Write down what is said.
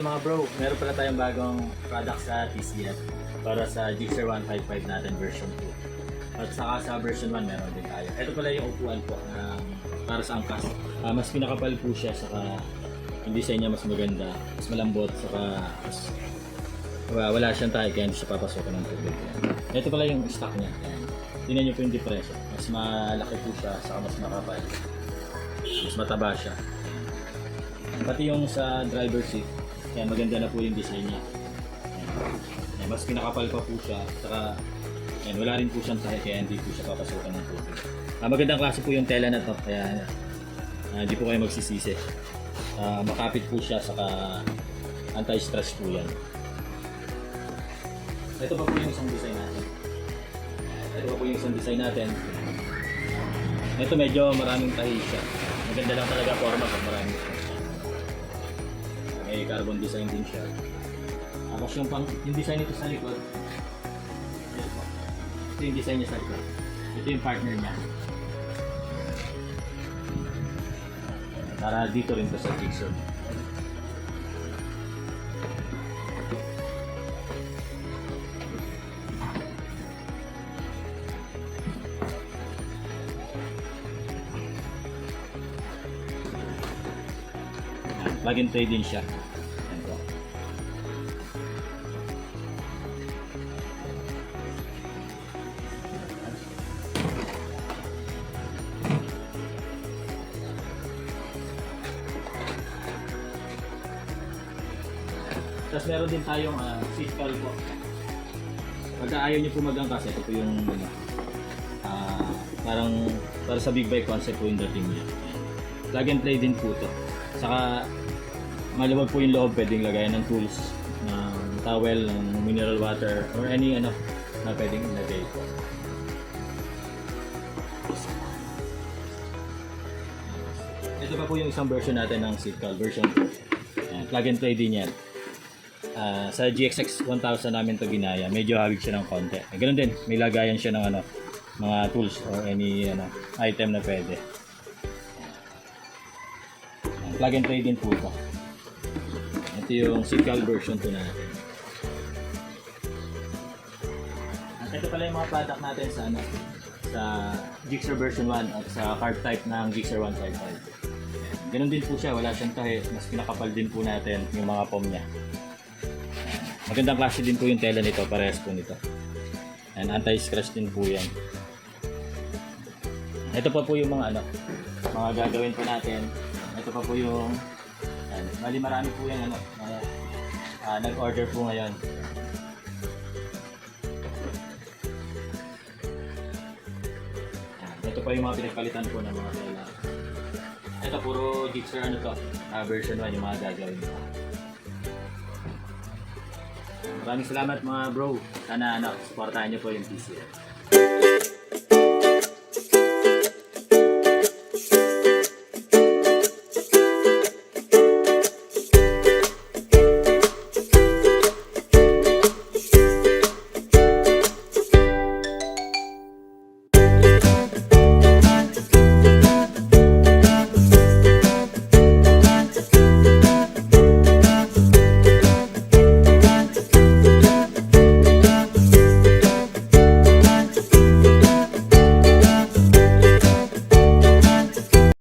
Mga bro, meron pala tayong bagong product sa TCF para sa Gixxer 155 natin version 2. At saka sa version 1 meron din tayo. Ito pala yung upuan po para sa angkas. Mas pinakapal po siya, saka yung design niya mas maganda, mas malambot, saka mas wala siyang tayo kaya hindi siya papasokan ng tubig. Ito pala yung stock niya. Tingnan niyo po yung depression. Mas malaki po siya, saka mas makapal. Mas mataba siya. Pati yung sa driver seat, kaya maganda na po yung design niya. Ayan, mas pinakapal pa po siya. Saka ayan, wala rin po siyang tahe kaya hindi po siya papasukan ng tubig. Magandang klase po yung tela na to kaya hindi po kayo magsisisi. Makapit po siya, saka anti-stress po yan. Ito pa po yung isang design natin. Ito medyo maraming tahi siya. Maganda lang talaga forma pag maraming siya. May carbon design din siya. Tapos yung design nito sa likod, ito yung design niya sa likod. Ito yung partner niya. Para dito rin to sa Gixxer. Plug and play din siya. Ito. Tapos meron din tayong seat cowl po. Pagka ayaw nyo po mag-angkas, ito po yung parang para sa big bike concept po yung dating niya. Plug and play din po to. Saka maluwag po yung loob, pwedeng lagayan ng tools, ng towel, ng mineral water, or any na pwedeng ilagay po. Ito pa po yung isang version natin ng seat cowl, version 2. Plug and play din yan. Sa GXX 1000 namin to ginaya, medyo hawig siya ng konti. Ganun din, may lagayan siya ng mga tools or any item na pwede. Plug and play din po ito. Ito yung seat cowl version 2 natin. At ito pala yung mga product natin sa Gixxer version 1 at sa carb type ng Gixxer 155. Ganun din po siya, wala siyang tahe. Mas pinakapal din po natin yung mga foam niya. Magandang klase din po yung tela nito, parehas po nito. And anti-scratch din po yan. Ito pa po yung mga gagawin po natin. Ito pa po yung marami po yung nag-order po ngayon. Ito pa yung mga pinagpalitan po ng mga tela. Ito puro Gixxer version 1 yung mga gagawin po. Maraming salamat mga bro. Sana supportahan niyo po yung TCF.